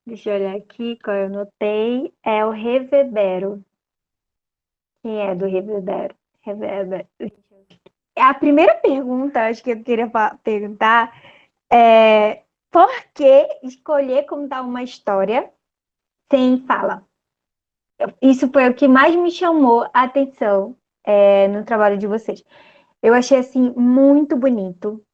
Deixa eu olhar aqui qual eu anotei. É o Reverbero. Quem é do Reverbero? Reverbero. A primeira pergunta, acho que eu queria perguntar é por que escolher contar uma história sem fala? Isso foi o que mais me chamou a atenção no trabalho de vocês. Eu achei assim muito bonito,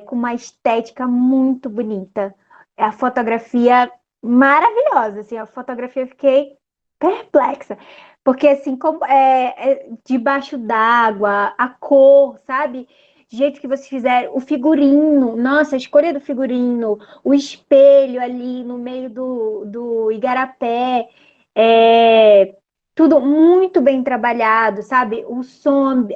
com uma estética muito bonita. A fotografia maravilhosa, assim, a fotografia eu fiquei perplexa, porque assim, como debaixo d'água, a cor, sabe? Do jeito que vocês fizeram, o figurino, nossa, a escolha do figurino, o espelho ali no meio do igarapé, é, tudo muito bem trabalhado, sabe? O som,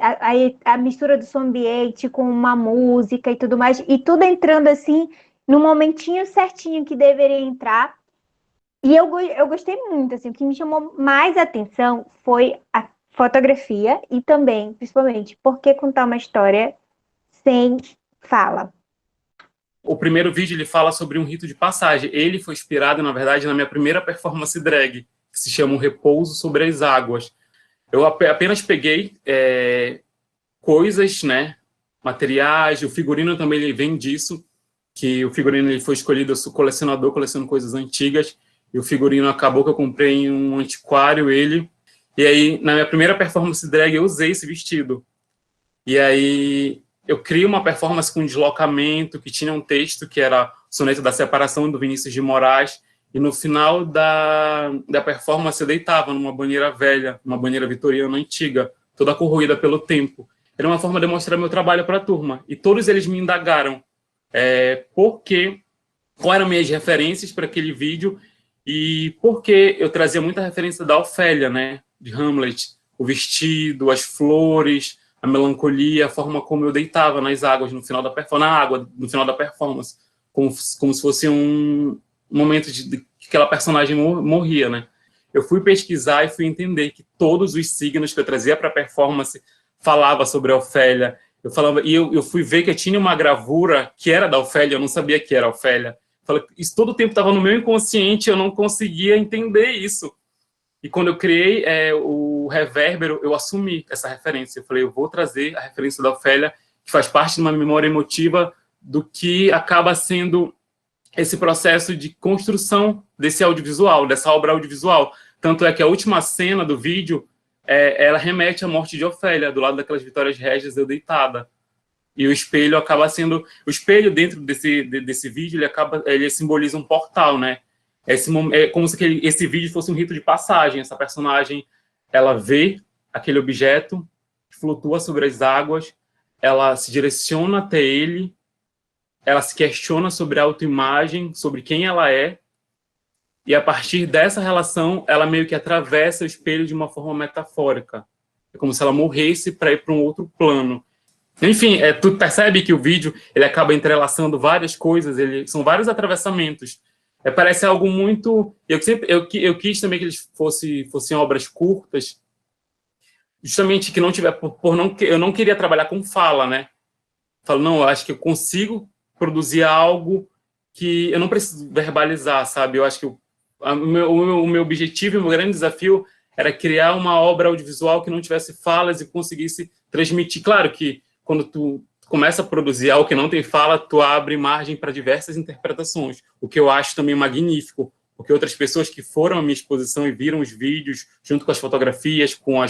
a mistura do som ambiente com uma música e tudo mais, e tudo entrando assim no momentinho certinho que deveria entrar. E eu gostei muito, assim, o que me chamou mais atenção foi a fotografia e também, principalmente, por que contar uma história sem fala. O primeiro vídeo ele fala sobre um rito de passagem. Ele foi inspirado, na verdade, na minha primeira performance drag, que se chama Um Repouso sobre as Águas. Eu apenas peguei coisas, né, materiais, o figurino também ele vem disso, que o figurino ele foi escolhido, eu sou colecionador, coleciono coisas antigas, e o figurino acabou que eu comprei em um antiquário ele, e aí na minha primeira performance drag eu usei esse vestido. E aí eu criei uma performance com deslocamento, que tinha um texto que era o Soneto da Separação, do Vinícius de Moraes, e no final da performance eu deitava numa banheira velha, uma banheira vitoriana antiga, toda corroída pelo tempo. Era uma forma de mostrar meu trabalho para a turma. E todos eles me indagaram porque, quais eram minhas referências para aquele vídeo e porque eu trazia muita referência da Ofélia, né, de Hamlet, o vestido, as flores, a melancolia, a forma como eu deitava nas águas no final da performance, na água no final da performance, como se fosse um momento de que aquela personagem morria, né? Eu fui pesquisar e fui entender que todos os signos que eu trazia para a performance falava sobre a Ofélia. Eu falava e eu fui ver que eu tinha uma gravura que era da Ofélia, eu não sabia que era a Ofélia. Falei, isso todo o tempo estava no meu inconsciente, eu não conseguia entender isso. E quando eu criei o Revérbero, eu assumi essa referência. Eu falei, eu vou trazer a referência da Ofélia, que faz parte de uma memória emotiva do que acaba sendo esse processo de construção desse audiovisual, dessa obra audiovisual. Tanto é que a última cena do vídeo, ela remete à morte de Ofélia, do lado daquelas Vitórias Régias, eu deitada. E o espelho acaba sendo... O espelho dentro desse vídeo, ele simboliza um portal, né? É como se esse vídeo fosse um rito de passagem. Essa personagem, ela vê aquele objeto que flutua sobre as águas, ela se direciona até ele, ela se questiona sobre a autoimagem, sobre quem ela é, e a partir dessa relação, ela meio que atravessa o espelho de uma forma metafórica. É como se ela morresse para ir para um outro plano. Enfim, tu percebe que o vídeo ele acaba entrelaçando várias coisas, são vários atravessamentos. Parece algo muito... Eu quis também que eles fossem obras curtas, justamente que não tiver... eu não queria trabalhar com fala, né? Falo, não, eu acho que eu consigo produzir algo que eu não preciso verbalizar, sabe? Eu acho que o meu objetivo e o meu grande desafio era criar uma obra audiovisual que não tivesse falas e conseguisse transmitir. Claro que quando tu começa a produzir algo que não tem fala, tu abre margem para diversas interpretações, o que eu acho também magnífico, porque outras pessoas que foram à minha exposição e viram os vídeos, junto com as fotografias, com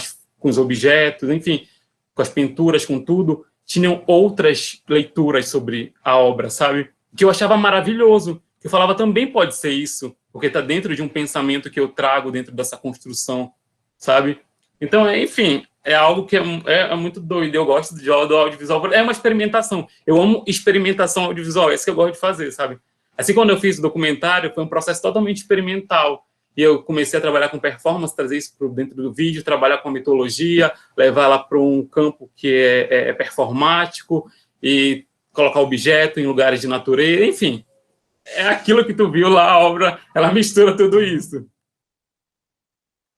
os objetos, enfim, com as pinturas, com tudo, tinham outras leituras sobre a obra, sabe? Que eu achava maravilhoso. Eu falava, também pode ser isso, porque está dentro de um pensamento que eu trago dentro dessa construção, sabe? Então, enfim, é algo que é muito doido. Eu gosto do audiovisual. É uma experimentação. Eu amo experimentação audiovisual. É isso que eu gosto de fazer, sabe? Assim, quando eu fiz o documentário, foi um processo totalmente experimental. E eu comecei a trabalhar com performance, trazer isso para dentro do vídeo, trabalhar com mitologia, levar ela para um campo que é performático e colocar objeto em lugares de natureza, enfim. É aquilo que tu viu lá, a obra, ela mistura tudo isso.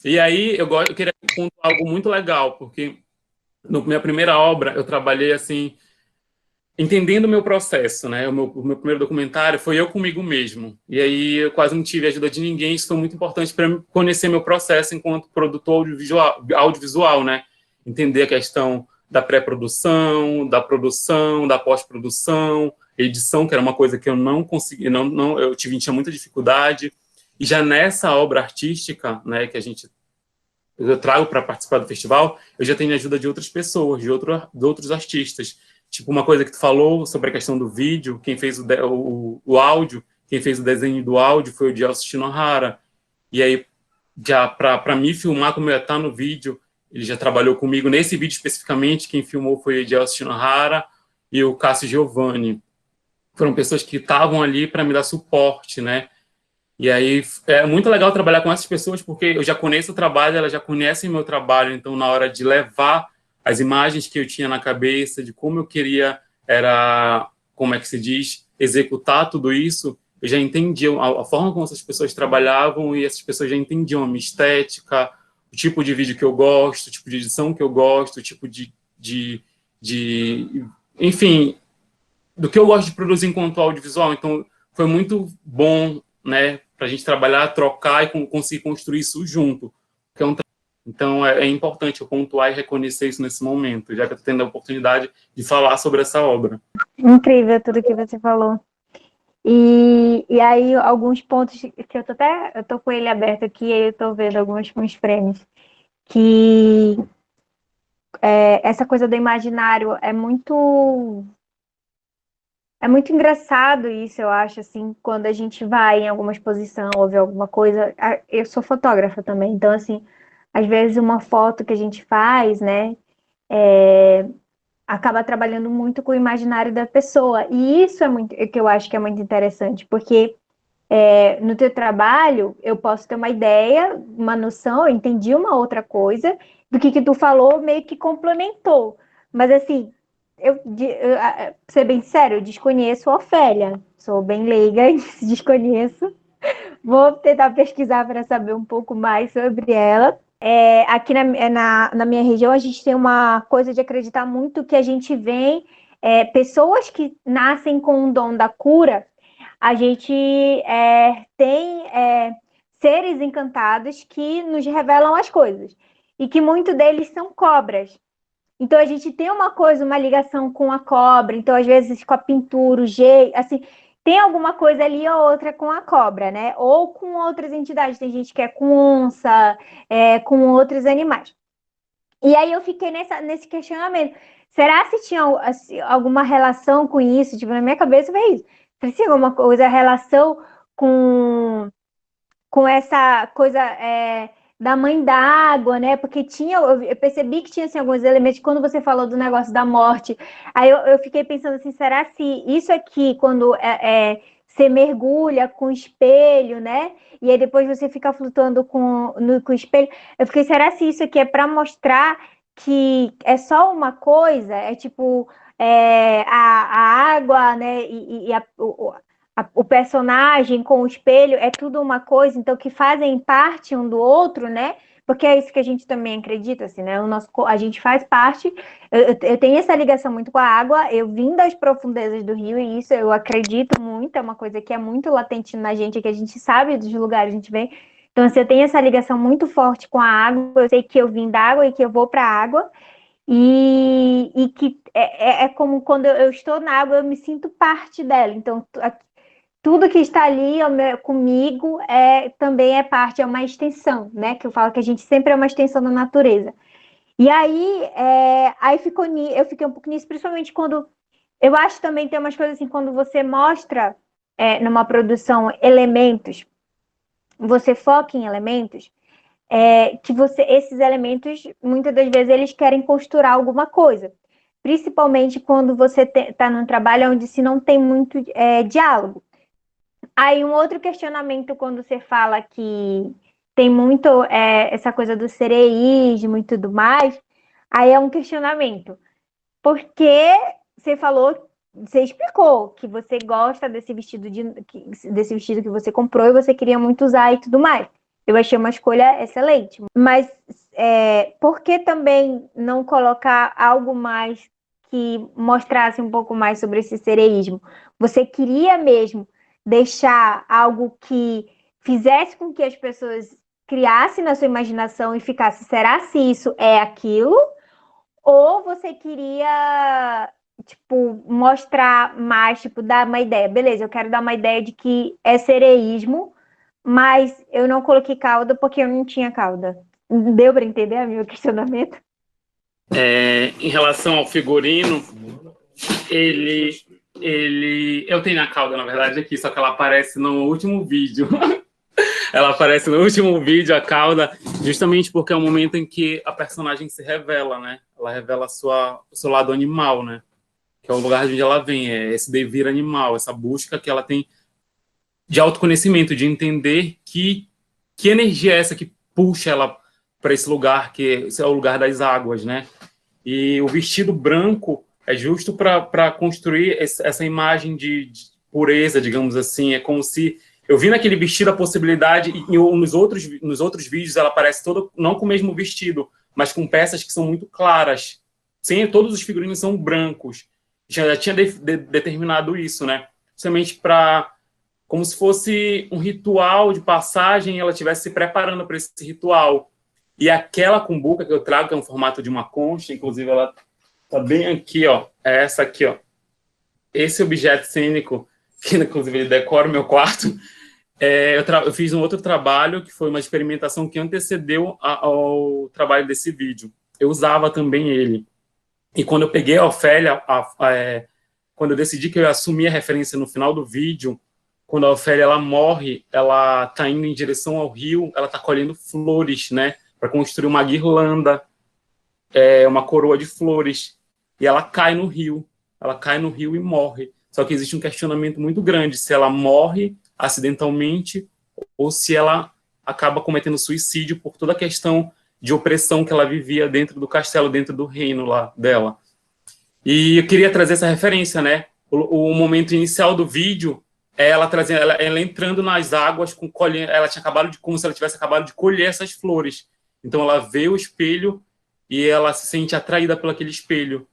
E aí eu queria contar algo muito legal, porque na minha primeira obra eu trabalhei assim entendendo o meu processo, né? O meu primeiro documentário foi eu comigo mesmo. E aí eu quase não tive ajuda de ninguém. Isso foi muito importante para conhecer meu processo enquanto produtor audiovisual, né? Entender a questão da pré-produção, da produção, da pós-produção, edição, que era uma coisa que eu não consegui, eu tinha muita dificuldade. E já nessa obra artística, né, que eu trago para participar do festival, eu já tenho ajuda de outras pessoas, de outros artistas. Tipo, uma coisa que tu falou sobre a questão do vídeo, quem fez o áudio, quem fez o desenho do áudio foi o Gelson Shinohara. E aí, já para me filmar, como eu ia estar no vídeo, ele já trabalhou comigo. Nesse vídeo especificamente, quem filmou foi o Gelson Shinohara e o Cássio Giovanni. Foram pessoas que estavam ali para me dar suporte, né? E aí é muito legal trabalhar com essas pessoas, porque eu já conheço o trabalho, elas já conhecem meu trabalho, então na hora de levar as imagens que eu tinha na cabeça, de como eu queria, como é que se diz, executar tudo isso, eu já entendia a forma como essas pessoas trabalhavam e essas pessoas já entendiam a minha estética, o tipo de vídeo que eu gosto, o tipo de edição que eu gosto, o tipo de enfim, do que eu gosto de produzir enquanto audiovisual. Então, foi muito bom, né, para a gente trabalhar, trocar e conseguir construir isso junto. Então, é importante eu pontuar e reconhecer isso nesse momento, já que eu estou tendo a oportunidade de falar sobre essa obra. Incrível tudo que você falou. E aí, alguns pontos que eu tô com ele aberto aqui, e aí eu tô vendo uns frames, que essa coisa do imaginário é muito engraçado isso, eu acho, assim, quando a gente vai em alguma exposição ou vê alguma coisa. Eu sou fotógrafa também, então, assim, às vezes uma foto que a gente faz, né, acaba trabalhando muito com o imaginário da pessoa. E isso é muito, que eu acho que é muito interessante, porque no teu trabalho eu posso ter uma ideia, uma noção, eu entendi uma outra coisa, do que tu falou meio que complementou. Mas assim, pra ser bem sério, eu desconheço a Ofélia, sou bem leiga, desconheço. Vou tentar pesquisar para saber um pouco mais sobre ela. Aqui na minha região, a gente tem uma coisa de acreditar muito que a gente vem, pessoas que nascem com o dom da cura, a gente tem seres encantados que nos revelam as coisas. E que muitos deles são cobras. Então a gente tem uma coisa, uma ligação com a cobra, então às vezes com a pintura, o jeito, assim, tem alguma coisa ali ou outra com a cobra, né? Ou com outras entidades, tem gente que é com onça, com outros animais. E aí eu fiquei nesse questionamento. Será se tinha assim, alguma relação com isso? Tipo, na minha cabeça veio isso. Será se tinha alguma coisa, relação com com essa coisa da mãe d'água, né? Porque eu percebi que tinha assim, alguns elementos, quando você falou do negócio da morte, aí eu fiquei pensando assim, será se isso aqui, quando você mergulha com o espelho, né? E aí depois você fica flutuando com o espelho, eu fiquei, será se isso aqui é para mostrar que é só uma coisa? É tipo a água, né? E o personagem com o espelho é tudo uma coisa, então que fazem parte um do outro, né? Porque é isso que a gente também acredita, assim, né? A gente faz parte. Eu tenho essa ligação muito com a água. Eu vim das profundezas do rio e isso eu acredito muito. É uma coisa que é muito latente na gente, que a gente sabe dos lugares que a gente vem. Então, assim, eu tenho essa ligação muito forte com a água. Eu sei que eu vim da água e que eu vou para a água. E que é como quando eu estou na água, eu me sinto parte dela. Então, tudo que está ali comigo também é parte, é uma extensão, né? Que eu falo que a gente sempre é uma extensão da natureza. E aí eu fiquei um pouco nisso, principalmente quando eu acho também tem umas coisas assim, quando você mostra numa produção elementos, você foca em elementos, esses elementos, muitas das vezes, eles querem costurar alguma coisa. Principalmente quando você está num trabalho onde se não tem muito diálogo. Aí um outro questionamento quando você fala que tem muito essa coisa do sereísmo e tudo mais, aí é um questionamento. Porque você falou, você explicou que você gosta desse vestido que você comprou e você queria muito usar e tudo mais. Eu achei uma escolha excelente. Mas por que também não colocar algo mais que mostrasse um pouco mais sobre esse sereísmo? Você queria mesmo deixar algo que fizesse com que as pessoas criassem na sua imaginação e ficasse, será se isso é aquilo? Ou você queria, tipo, mostrar mais, tipo, dar uma ideia? Beleza, eu quero dar uma ideia de que é sereísmo, mas eu não coloquei cauda porque eu não tinha cauda. Deu para entender o meu questionamento? Em relação ao figurino, eu tenho a cauda, na verdade, aqui, só que ela aparece no último vídeo. Ela aparece no último vídeo, a cauda, justamente porque é o momento em que a personagem se revela, né? Ela revela o seu lado animal, né? Que é o lugar de onde ela vem, é esse devir animal, essa busca que ela tem de autoconhecimento, de entender que energia é essa que puxa ela para esse lugar, que é o lugar das águas, né? E o vestido branco é justo para construir essa imagem de pureza, digamos assim. É como se eu vi naquele vestido a possibilidade, e nos outros vídeos ela aparece toda, não com o mesmo vestido, mas com peças que são muito claras. Sim, todos os figurinos são brancos. Já tinha determinado isso, né? Justamente como se fosse um ritual de passagem, ela estivesse se preparando para esse ritual. E aquela cumbuca que eu trago, que é um formato de uma concha, inclusive ela tá bem aqui, ó. É essa aqui, ó. Esse objeto cênico, que inclusive decora o meu quarto, eu fiz um outro trabalho, que foi uma experimentação que antecedeu ao trabalho desse vídeo. Eu usava também ele. E quando eu peguei a Ofélia, quando eu decidi que eu ia assumir a referência no final do vídeo, quando a Ofélia ela morre, ela tá indo em direção ao rio, ela tá colhendo flores, né? Para construir uma guirlanda, uma coroa de flores. E ela cai no rio. Ela cai no rio e morre. Só que existe um questionamento muito grande se ela morre acidentalmente ou se ela acaba cometendo suicídio por toda a questão de opressão que ela vivia dentro do castelo, dentro do reino lá dela. E eu queria trazer essa referência, né? O momento inicial do vídeo é ela trazendo, ela entrando nas águas, ela tinha como se ela tivesse acabado de colher essas flores. Então ela vê o espelho e ela se sente atraída por aquele espelho.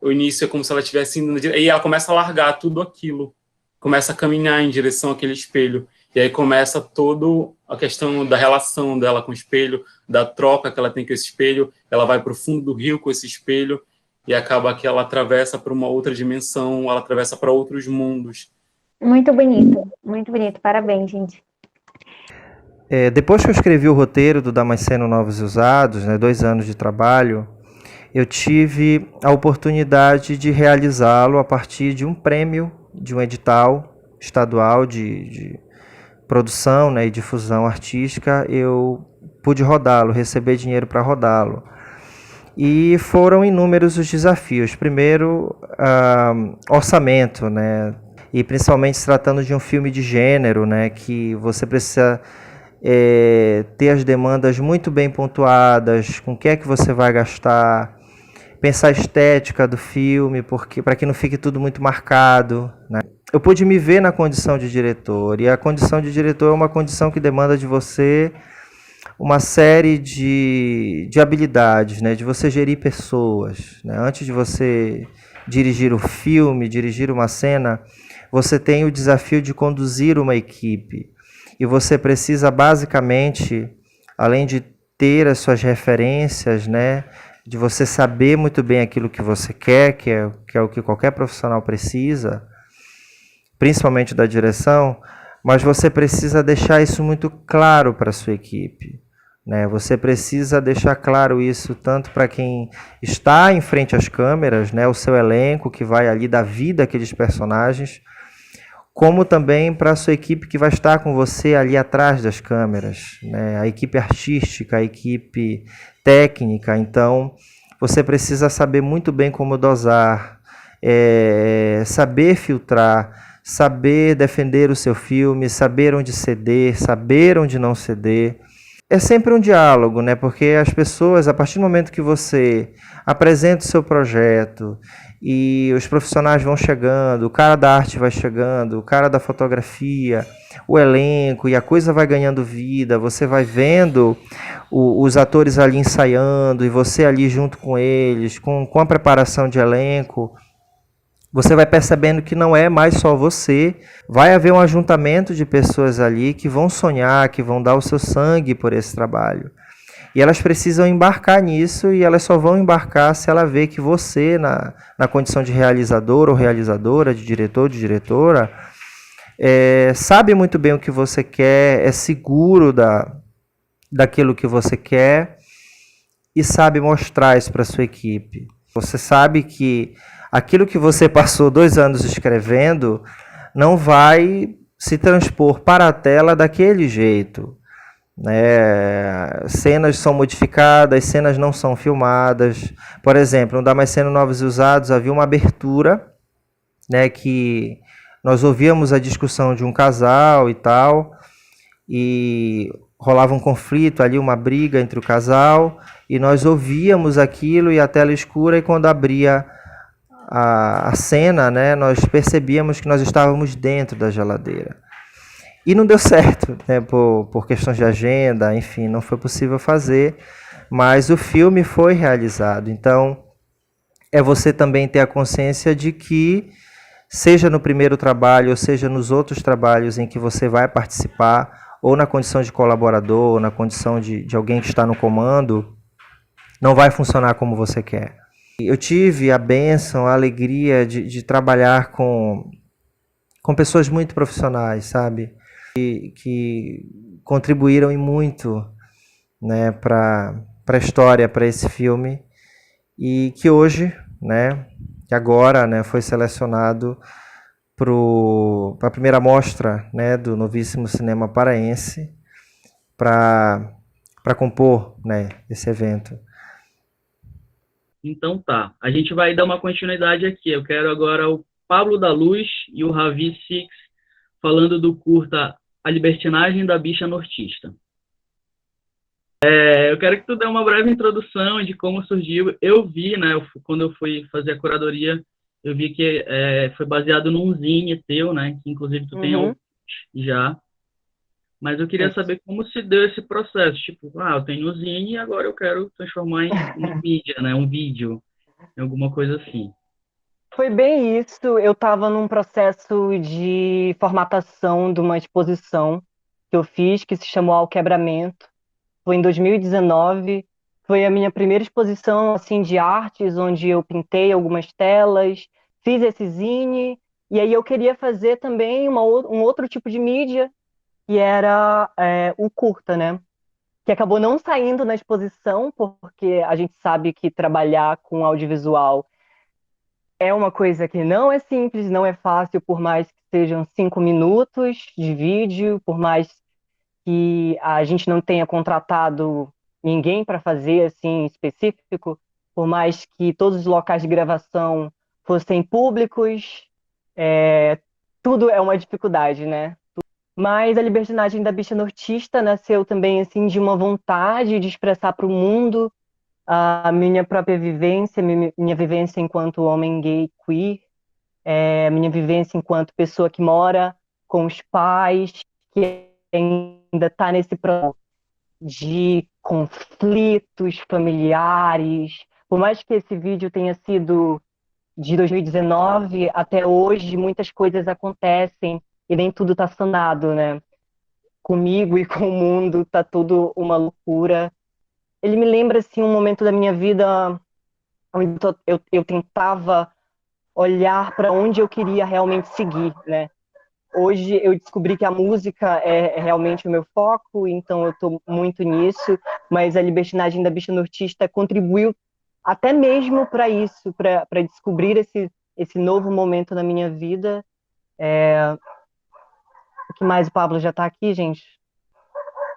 O início é como se ela estivesse indo, e ela começa a largar tudo aquilo, começa a caminhar em direção àquele espelho. E aí começa toda a questão da relação dela com o espelho, da troca que ela tem com esse espelho. Ela vai para o fundo do rio com esse espelho e acaba que ela atravessa para uma outra dimensão, ela atravessa para outros mundos. Muito bonito. Parabéns, gente. Depois que eu escrevi o roteiro do Damasceno Novos e Usados, né, 2 anos de trabalho, eu tive a oportunidade de realizá-lo a partir de um prêmio, de um edital estadual de produção, né, e difusão artística. Eu pude rodá-lo, receber dinheiro para rodá-lo. E foram inúmeros os desafios. Primeiro, orçamento, né, e principalmente se tratando de um filme de gênero, né, que você precisa ter as demandas muito bem pontuadas, com o que é que você vai gastar, pensar a estética do filme, para que não fique tudo muito marcado, né? Eu pude me ver na condição de diretor, e a condição de diretor é uma condição que demanda de você uma série de habilidades, né? De você gerir pessoas, né? Antes de você dirigir o filme, dirigir uma cena, você tem o desafio de conduzir uma equipe. E você precisa, basicamente, além de ter as suas referências, né, de você saber muito bem aquilo que você quer, que é o que qualquer profissional precisa, principalmente da direção, mas você precisa deixar isso muito claro para a sua equipe, né? Você precisa deixar claro isso tanto para quem está em frente às câmeras, né, o seu elenco que vai ali dar vida àqueles personagens, como também para a sua equipe que vai estar com você ali atrás das câmeras, né? A equipe artística, a equipe técnica. Então, você precisa saber muito bem como dosar, saber filtrar, saber defender o seu filme, saber onde ceder, saber onde não ceder. É sempre um diálogo, né? Porque as pessoas, a partir do momento que você apresenta o seu projeto e os profissionais vão chegando, o cara da arte vai chegando, o cara da fotografia, o elenco, e a coisa vai ganhando vida, você vai vendo os atores ali ensaiando e você ali junto com eles, com a preparação de elenco, você vai percebendo que não é mais só você, vai haver um ajuntamento de pessoas ali que vão sonhar, que vão dar o seu sangue por esse trabalho. E elas precisam embarcar nisso, e elas só vão embarcar se ela vê que você, na condição de realizador ou realizadora, de diretor, de diretora, sabe muito bem o que você quer, é seguro daquilo que você quer e sabe mostrar isso para sua equipe. Você sabe que aquilo que você passou 2 anos escrevendo não vai se transpor para a tela daquele jeito. Cenas são modificadas, cenas não são filmadas. Por exemplo, no Damasceno Novos e Usados havia uma abertura, que nós ouvíamos a discussão de um casal e tal, e rolava um conflito ali, uma briga entre o casal, e nós ouvíamos aquilo e a tela escura, e quando abria a cena, nós percebíamos que nós estávamos dentro da geladeira. E não deu certo, por questões de agenda, enfim, não foi possível fazer, mas o filme foi realizado. Então, é você também ter a consciência de que, seja no primeiro trabalho, ou seja nos outros trabalhos em que você vai participar, ou na condição de colaborador, ou na condição de alguém que está no comando, não vai funcionar como você quer. Eu tive a bênção, a alegria de trabalhar com pessoas muito profissionais, sabe? Que contribuíram e muito, para a história, para esse filme, e que hoje, que agora, foi selecionado para a primeira mostra, do Novíssimo Cinema Paraense, para compor, esse evento. Então tá, a gente vai dar uma continuidade aqui. Eu quero agora o Pablo da Luz e o Ravi Six falando do curta A Libertinagem da Bicha Nortista. Eu quero que tu dê uma breve introdução de como surgiu. Eu vi, quando eu fui fazer a curadoria, eu vi que foi baseado num zine teu, que inclusive tu tem alguns já. Mas eu queria saber como se deu esse processo. Tipo, eu tenho um zine e agora eu quero transformar em mídia, um vídeo, em alguma coisa assim. Foi bem isso. Eu estava num processo de formatação de uma exposição que eu fiz, que se chamou Alquebramento. Foi em 2019. Foi a minha primeira exposição assim de artes, onde eu pintei algumas telas, fiz esse zine, e aí eu queria fazer também um outro tipo de mídia, que era o curta, que acabou não saindo na exposição, porque a gente sabe que trabalhar com audiovisual é uma coisa que não é simples, não é fácil, por mais que sejam 5 minutos de vídeo, por mais que a gente não tenha contratado ninguém para fazer assim específico, por mais que todos os locais de gravação fossem públicos, tudo é uma dificuldade, Mas a Libertinagem da Bicha Nortista nasceu também assim de uma vontade de expressar para o mundo a minha própria vivência, minha vivência enquanto homem gay queer, minha vivência enquanto pessoa que mora com os pais, que ainda está nesse processo de conflitos familiares. Por mais que esse vídeo tenha sido de 2019 até hoje, muitas coisas acontecem e nem tudo está sanado, Comigo e com o mundo tá tudo uma loucura. Ele me lembra assim um momento da minha vida onde eu tentava olhar para onde eu queria realmente seguir, Hoje eu descobri que a música é realmente o meu foco, então eu estou muito nisso, mas a Libertinagem da Bicha Nortista contribuiu até mesmo para isso, para descobrir esse novo momento na minha vida. O que mais o Pablo já está aqui, gente?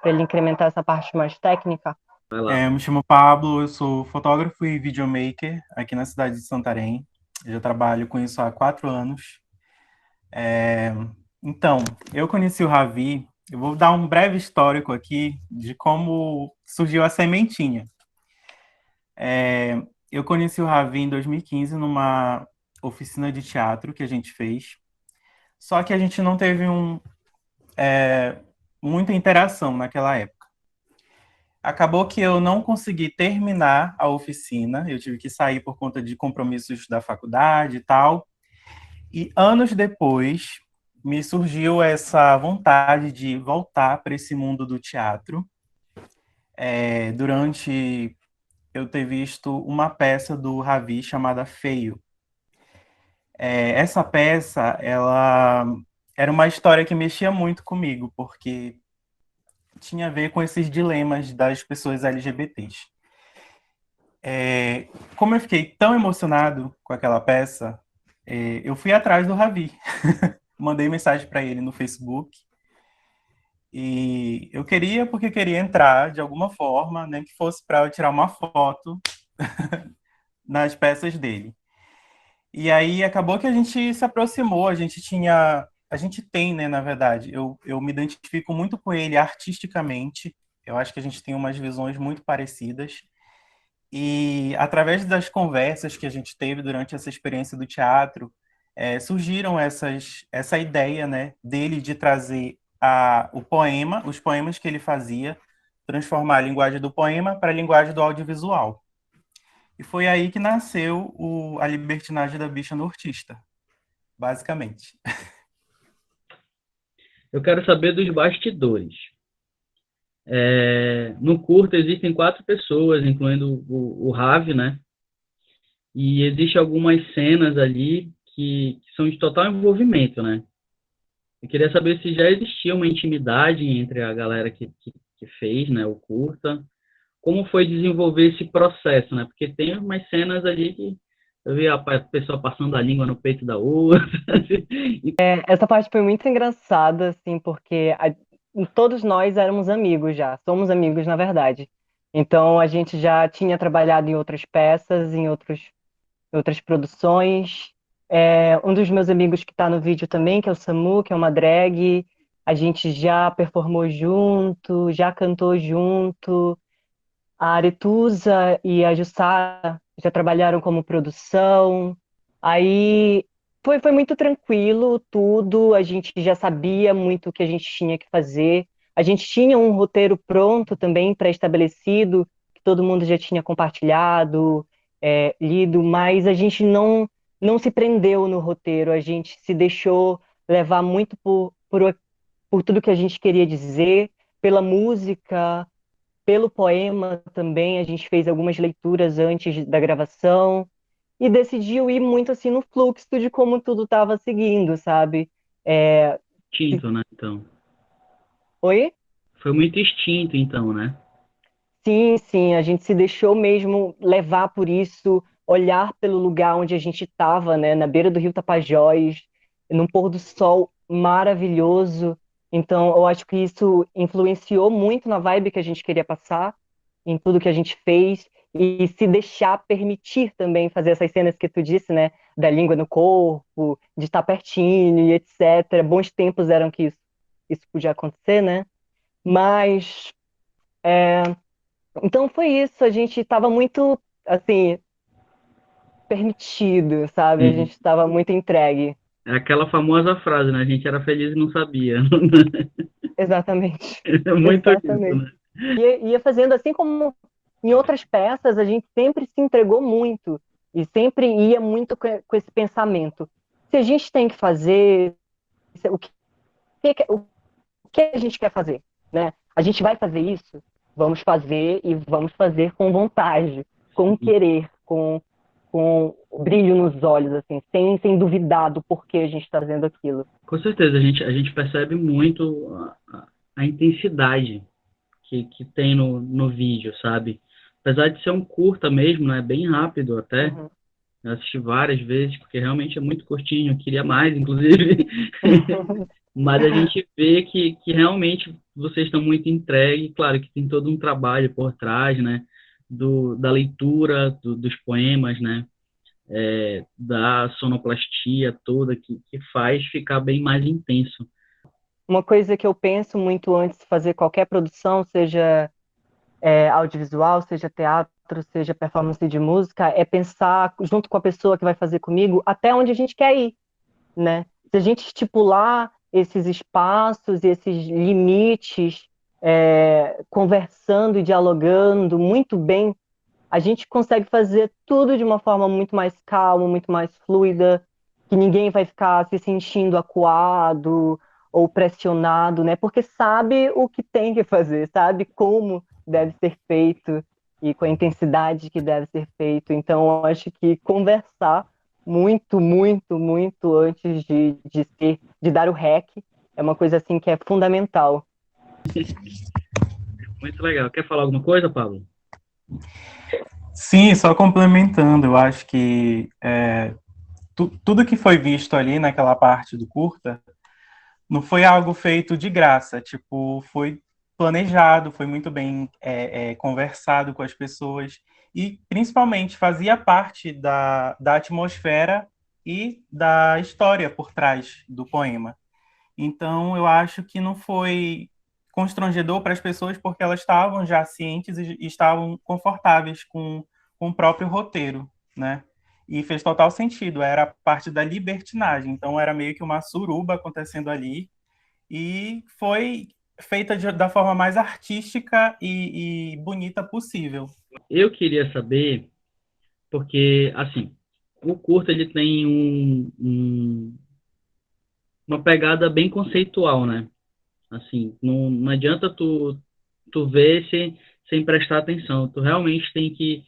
Para ele incrementar essa parte mais técnica. Vai lá. Eu me chamo Pablo, eu sou fotógrafo e videomaker aqui na cidade de Santarém. Eu já trabalho com isso há 4 anos. Então, eu conheci o Ravi, eu vou dar um breve histórico aqui de como surgiu a sementinha. Eu conheci o Ravi em 2015 numa oficina de teatro que a gente fez, só que a gente não teve muita interação naquela época. Acabou que eu não consegui terminar a oficina, eu tive que sair por conta de compromissos da faculdade e tal. E anos depois me surgiu essa vontade de voltar para esse mundo do teatro. Durante eu ter visto uma peça do Ravi chamada Feio. Essa peça, ela era uma história que mexia muito comigo, porque tinha a ver com esses dilemas das pessoas LGBTs. Como eu fiquei tão emocionado com aquela peça, eu fui atrás do Ravi. Mandei mensagem para ele no Facebook. E eu queria, porque queria entrar de alguma forma, nem que fosse para eu tirar uma foto nas peças dele. E aí acabou que a gente se aproximou, a gente tem, né, na verdade, eu me identifico muito com ele artisticamente, eu acho que a gente tem umas visões muito parecidas, e através das conversas que a gente teve durante essa experiência do teatro, surgiram essa ideia, né, dele de trazer os poemas que ele fazia, transformar a linguagem do poema para a linguagem do audiovisual. E foi aí que nasceu a libertinagem da bicha nortista, basicamente. Eu quero saber dos bastidores. No curto existem 4 pessoas, incluindo o Ravi, né? E existem algumas cenas ali que são de total envolvimento, né? Eu queria saber se já existia uma intimidade entre a galera que fez, né, o curta. Como foi desenvolver esse processo, né? Porque tem umas cenas ali que eu vi a pessoa passando a língua no peito da outra. Essa parte foi muito engraçada, assim, porque todos nós éramos amigos já, somos amigos, na verdade. Então, a gente já tinha trabalhado em outras peças, em outras produções. Um dos meus amigos que está no vídeo também, que é o Samu, que é uma drag, a gente já performou junto, já cantou junto. A Aretusa e a Jussara já trabalharam como produção. Aí foi muito tranquilo tudo, a gente já sabia muito o que a gente tinha que fazer. A gente tinha um roteiro pronto também, pré-estabelecido, que todo mundo já tinha compartilhado, lido, mas a gente não se prendeu no roteiro, a gente se deixou levar muito por tudo que a gente queria dizer, pela música, pelo poema também. A gente fez algumas leituras antes da gravação e decidiu ir muito assim no fluxo de como tudo estava seguindo, sabe? É, Instinto, né? Então. Oi? Foi muito instinto, então, né? Sim, sim, a gente se deixou mesmo levar por isso, olhar pelo lugar onde a gente estava, né, na beira do Rio Tapajós, num pôr do sol maravilhoso. Então, eu acho que isso influenciou muito na vibe que a gente queria passar, em tudo que a gente fez, e se deixar permitir também fazer essas cenas que tu disse, né, da língua no corpo, de estar pertinho e etc. Bons tempos eram que isso podia acontecer, né? Mas então foi isso, a gente estava muito, assim, permitido, sabe? A gente Uhum. estava muito entregue. É aquela famosa frase, né? A gente era feliz e não sabia. Exatamente, É muito isso, exatamente. né? Ia fazendo assim como em outras peças, a gente sempre se entregou muito e sempre ia muito com esse pensamento. Se a gente tem que fazer, o o que a gente quer fazer, né? A gente vai fazer isso? Vamos fazer e vamos fazer com vontade, com querer, com brilho nos olhos, assim, sem duvidar do porquê a gente está fazendo aquilo. Com certeza, a gente percebe muito a intensidade que tem no vídeo, sabe? Apesar de ser um curta mesmo, né? Bem rápido até. Uhum. Eu assisti várias vezes, porque realmente é muito curtinho, eu queria mais, inclusive. Mas a gente vê que realmente vocês estão muito entregues, claro que tem todo um trabalho por trás, né? Da leitura dos poemas, né? Da sonoplastia toda, que faz ficar bem mais intenso. Uma coisa que eu penso muito antes de fazer qualquer produção, seja audiovisual, seja teatro, seja performance de música, é pensar junto com a pessoa que vai fazer comigo até onde a gente quer ir, né? Se a gente estipular esses espaços, esses limites, conversando e dialogando muito bem, a gente consegue fazer tudo de uma forma muito mais calma, muito mais fluida, que ninguém vai ficar se sentindo acuado ou pressionado, né? Porque sabe o que tem que fazer, sabe como deve ser feito e com a intensidade que deve ser feito. Então, eu acho que conversar muito, muito, muito antes de dar o REC é uma coisa assim que é fundamental. Muito legal. Quer falar alguma coisa, Pablo? Sim, só complementando, eu acho que tudo que foi visto ali naquela parte do curta não foi algo feito de graça, tipo, foi planejado, foi muito bem conversado com as pessoas e, principalmente, fazia parte da atmosfera e da história por trás do poema. Então, eu acho que não foi constrangedor para as pessoas porque elas estavam já cientes e estavam confortáveis com o próprio roteiro, né? E fez total sentido, era parte da libertinagem, então era meio que uma suruba acontecendo ali e foi feita da forma mais artística e bonita possível. Eu queria saber, porque, assim, o curta ele tem uma pegada bem conceitual, né? Assim, não adianta tu ver sem prestar atenção. Tu realmente tem que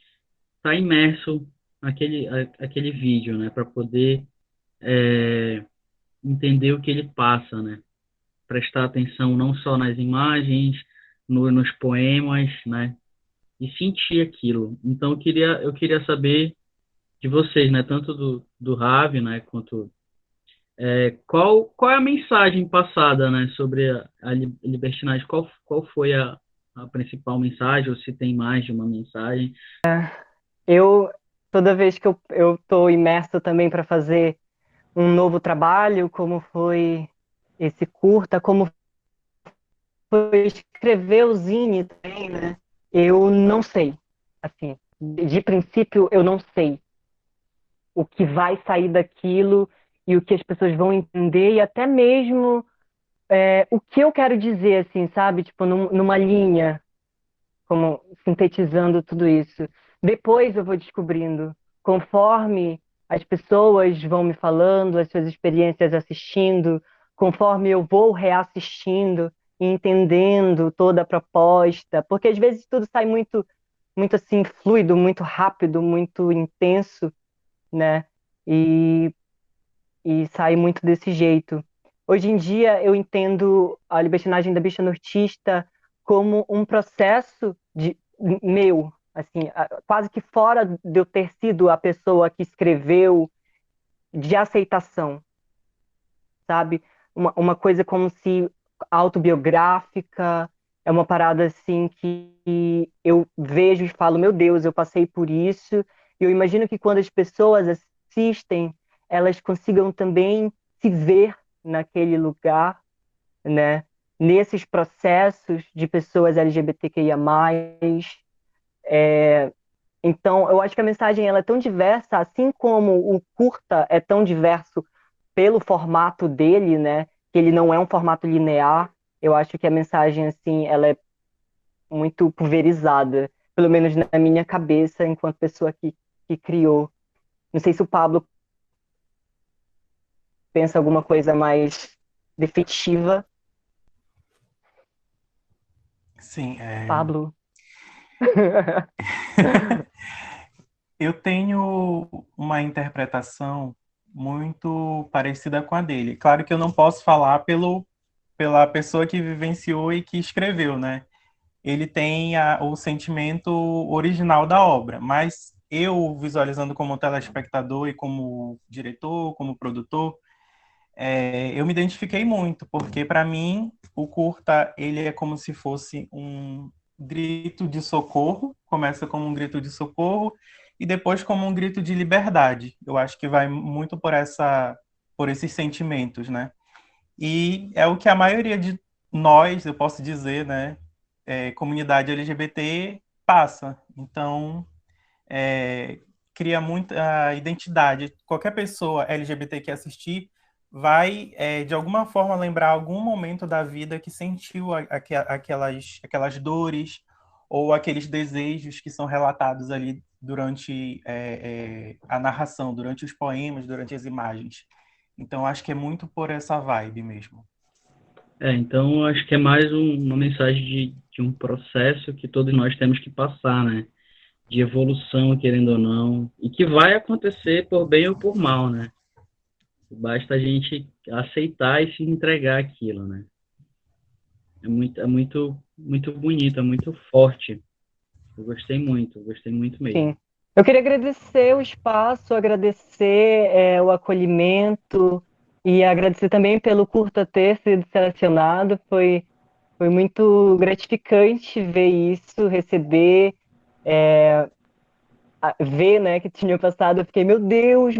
estar imerso aquele vídeo, né? Para poder entender o que ele passa, né? Prestar atenção não só nas imagens, nos poemas, né? E sentir aquilo. Então eu queria saber de vocês, né? Tanto do Ravi, né? Quanto qual é a mensagem passada, né? Sobre a libertinagem? Qual foi a principal mensagem? Ou se tem mais de uma mensagem? Eu, toda vez que eu estou imersa também para fazer um novo trabalho, como foi esse curta, como foi escrever o Zine também, né? Eu não sei, assim, de princípio eu não sei o que vai sair daquilo e o que as pessoas vão entender e até mesmo o que eu quero dizer, assim, sabe? Tipo, numa linha, como sintetizando tudo isso. Depois eu vou descobrindo, conforme as pessoas vão me falando, as suas experiências assistindo, conforme eu vou reassistindo e entendendo toda a proposta, porque às vezes tudo sai muito, muito assim fluido, muito rápido, muito intenso, né? E, e sai muito desse jeito. Hoje em dia eu entendo a libertinagem da bicha nortista como um processo meu, assim, quase que fora de eu ter sido a pessoa que escreveu, de aceitação, sabe? Uma coisa como se autobiográfica, é uma parada assim que eu vejo e falo, meu Deus, eu passei por isso. E eu imagino que quando as pessoas assistem, elas consigam também se ver naquele lugar, né? Nesses processos de pessoas LGBTQIA+. Então, eu acho que a mensagem ela é tão diversa, assim como o curta é tão diverso pelo formato dele, né? Que ele não é um formato linear. Eu acho que a mensagem, assim, ela é muito pulverizada, pelo menos na minha cabeça, enquanto pessoa que criou. Não sei se o Pablo pensa alguma coisa mais definitiva. Sim, Pablo. eu tenho uma interpretação muito parecida com a dele. Claro que eu não posso falar pela pessoa que vivenciou e que escreveu, né? Ele tem o sentimento original da obra, mas eu, visualizando como telespectador e como diretor, como produtor, eu me identifiquei muito, porque para mim o curta ele é como se fosse um grito de socorro, começa como um grito de socorro e depois como um grito de liberdade. Eu acho que vai muito por esses sentimentos, né? E é o que a maioria de nós, eu posso dizer, né, comunidade LGBT passa. Então, cria muita identidade. Qualquer pessoa LGBT que assistir vai, de alguma forma, lembrar algum momento da vida que sentiu aquelas dores ou aqueles desejos que são relatados ali durante a narração, durante os poemas, durante as imagens. Então, acho que é muito por essa vibe mesmo. Então eu acho que é mais uma mensagem de um processo que todos nós temos que passar, né? De evolução, querendo ou não, e que vai acontecer por bem ou por mal, né? Basta a gente aceitar e se entregar àquilo, né? Muito bonito, é muito forte. Eu gostei muito mesmo. Sim. Eu queria agradecer o espaço, agradecer o acolhimento e agradecer também pelo curta ter sido selecionado. Foi muito gratificante ver isso, receber, ver, né, que tinha passado. Eu fiquei, meu Deus,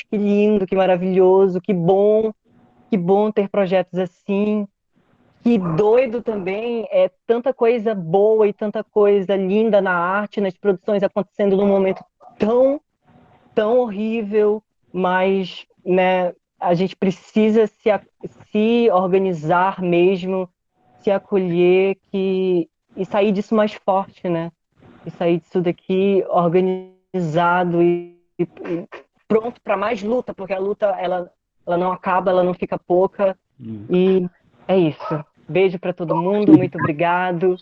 que lindo, que maravilhoso, que bom ter projetos assim. Que doido também, tanta coisa boa e tanta coisa linda na arte, nas produções acontecendo num momento tão, tão horrível, mas, né, a gente precisa se organizar mesmo, se acolher e sair disso mais forte, né? E sair disso daqui organizado e pronto para mais luta, porque a luta ela não acaba, ela não fica pouca. Hum. E é isso. Beijo para todo mundo, muito obrigado.